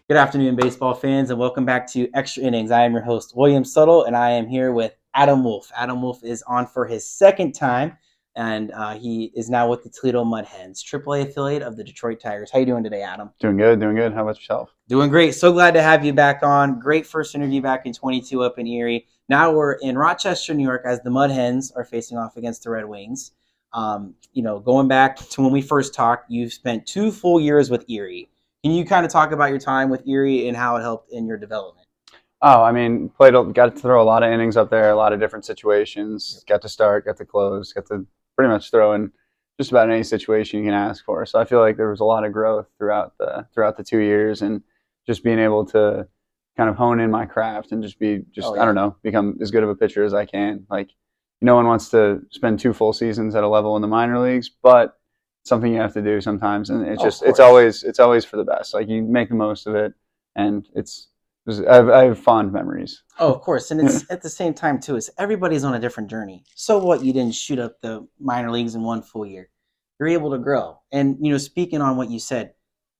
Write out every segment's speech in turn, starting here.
Good afternoon, baseball fans, and welcome back to Extra Innings. I am your host, William Suttle, and I am here with Adam Wolf. Adam Wolf is on for his second time, and he is now with the Toledo Mud Hens, AAA affiliate of the Detroit Tigers. How you doing today, Adam? Doing good, doing good. How about yourself? Doing great. So glad to have you back on. Great first interview back in 22 up in Erie. Now we're in Rochester, New York, as the Mud Hens are facing off against the Red Wings. Going back to when we first talked, you've spent 2 full years with Erie. Can you kind of talk about your time with Erie and how it helped in your development? Got to throw a lot of innings up there, a lot of different situations. Got to start, got to close, got to pretty much throw in just about any situation you can ask for. So I feel like there was a lot of growth throughout the 2 years, and just being able to kind of hone in my craft and I don't know, become as good of a pitcher as I can. Like, no one wants to spend 2 full seasons at a level in the minor leagues, but something you have to do sometimes, and it's always for the best. Like, you make the most of it, and I have fond memories. Oh, of course. And it's at the same time, too, is everybody's on a different journey. So what, you didn't shoot up the minor leagues in 1 full year. You're able to grow. And, speaking on what you said,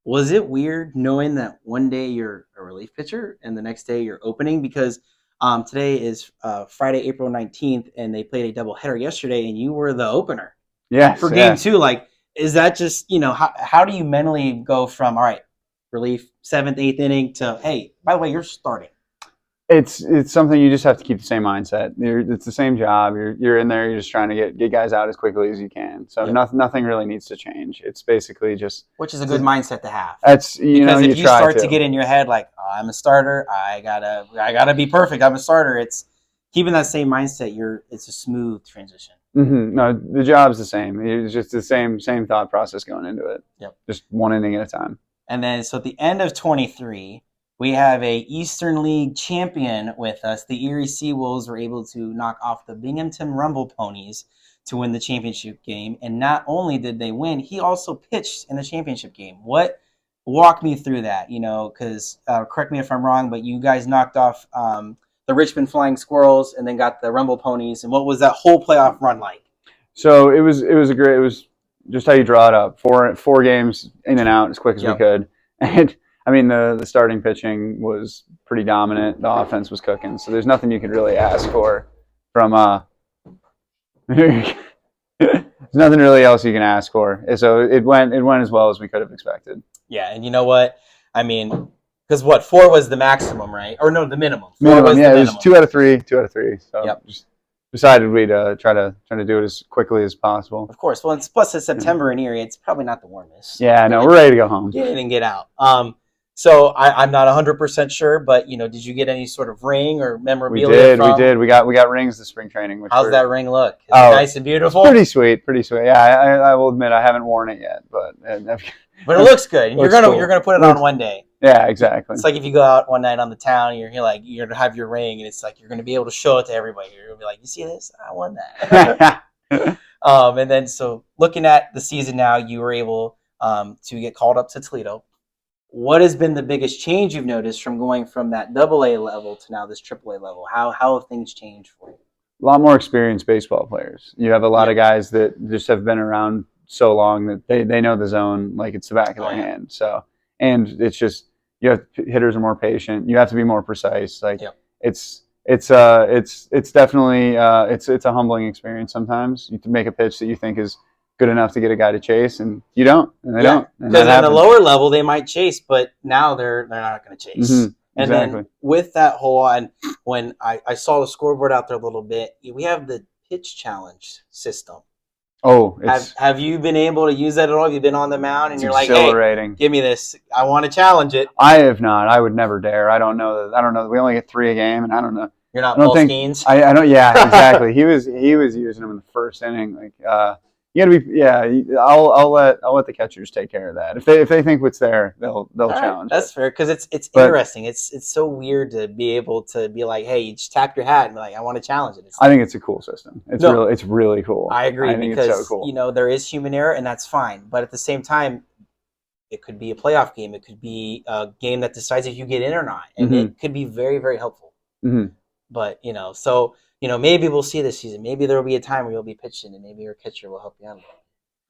was it weird knowing that one day you're a relief pitcher and the next day you're opening? Because today is Friday, April 19th, and they played a doubleheader yesterday, and you were the opener. Yes, for game 2. Like, is that just, how do you mentally go from, all right, relief, 7th, 8th inning to, hey, by the way, you're starting? It's something you just have to keep the same mindset. It's the same job. You're in there. You're just trying to get guys out as quickly as you can. So nothing really needs to change. It's basically just, which is a good mindset to have. That's because if you start to get in your head like, oh, I'm a starter, I gotta be perfect. I'm a starter. It's keeping that same mindset. It's a smooth transition. Mm-hmm. No, the job's the same. It's just the same thought process going into it. Yep. Just one inning at a time. And then, so at the end of 23, we have a Eastern League champion with us. The Erie Seawolves were able to knock off the Binghamton Rumble Ponies to win the championship game. And not only did they win, he also pitched in the championship game. Walk me through that, because correct me if I'm wrong, but you guys knocked off the Richmond Flying Squirrels and then got the Rumble Ponies. And what was that whole playoff run like? So it was just how you draw it up. Four games in and out as quick as we could. And I mean, the starting pitching was pretty dominant. The offense was cooking. So there's nothing you could really ask for from there's nothing really else you can ask for. So it went as well as we could have expected. Yeah, and you know what? I mean, because 4 was the maximum, right? Or no, the minimum. It was 2 out of 3. So just decided we'd try to do it as quickly as possible. Of course. Well, plus it's September in Erie. It's probably not the warmest. Yeah, no, we're ready to go home. Get in and get out. So I'm not 100% sure, but did you get any sort of ring or memorabilia? We did. We got rings this spring training. How's that ring look? Is it nice and beautiful? Pretty sweet. Yeah, I will admit I haven't worn it yet, but it looks good. You're gonna put it on one day. Yeah, exactly. It's like if you go out one night on the town, you're like, you're gonna have your ring, and it's like you're gonna be able to show it to everybody. You're gonna be like, you see this? I won that. And then, so looking at the season now, you were able to get called up to Toledo. What has been the biggest change you've noticed from going from that AA level to now this AAA level? How have things changed for you? A lot more experienced baseball players. You have a lot of guys that just have been around so long that they know the zone like it's the back of their hand. So, and it's just, hitters are more patient. You have to be more precise. Like it's definitely it's a humbling experience sometimes. You can make a pitch that you think is good enough to get a guy to chase, and you don't, and they don't. Because at the lower level, they might chase, but now they're not going to chase. Mm-hmm. And then with that whole, and when I saw the scoreboard out there a little bit, we have the pitch challenge system. Oh, have you been able to use that at all? Have you been on the mound and you're like, hey, give me this. I want to challenge it. I have not. I would never dare. I don't know. We only get 3 a game, and I don't know. You're not Paul Skeens? I don't. Yeah, exactly. He was using them in the first inning. Like, you gotta be. Yeah, I'll let the catchers take care of that. If they think what's there, they'll challenge. That's fair, because it's interesting. It's so weird to be able to be like, hey, you just tap your hat and be like, I want to challenge it. I think it's a cool system. It's really cool. I agree, because it's so cool. There is human error, and that's fine. But at the same time, it could be a playoff game. It could be a game that decides if you get in or not, and it could be very, very helpful. Mm-hmm. But so. Maybe we'll see this season. Maybe there will be a time where you'll be pitching, and maybe your catcher will help you out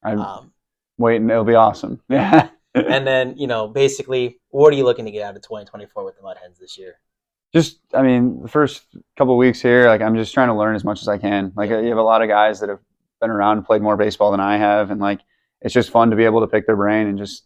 a little. I'm waiting. It'll be awesome. Yeah. And then, basically, what are you looking to get out of 2024 with the Mud Hens this year? Just, I mean, the first couple of weeks here, like I'm just trying to learn as much as I can. Like you have a lot of guys that have been around and played more baseball than I have, and like it's just fun to be able to pick their brain and just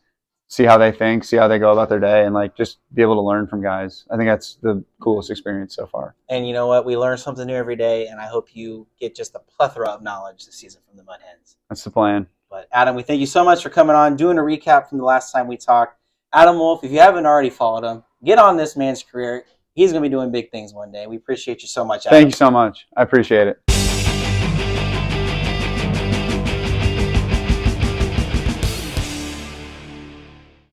see how they think, see how they go about their day, and like just be able to learn from guys. I think that's the coolest experience so far. And you know what? We learn something new every day, and I hope you get just a plethora of knowledge this season from the Mud Hens. That's the plan. But Adam, we thank you so much for coming on, doing a recap from the last time we talked. Adam Wolf, if you haven't already followed him, get on this man's career. He's going to be doing big things one day. We appreciate you so much, Adam. Thank you so much. I appreciate it.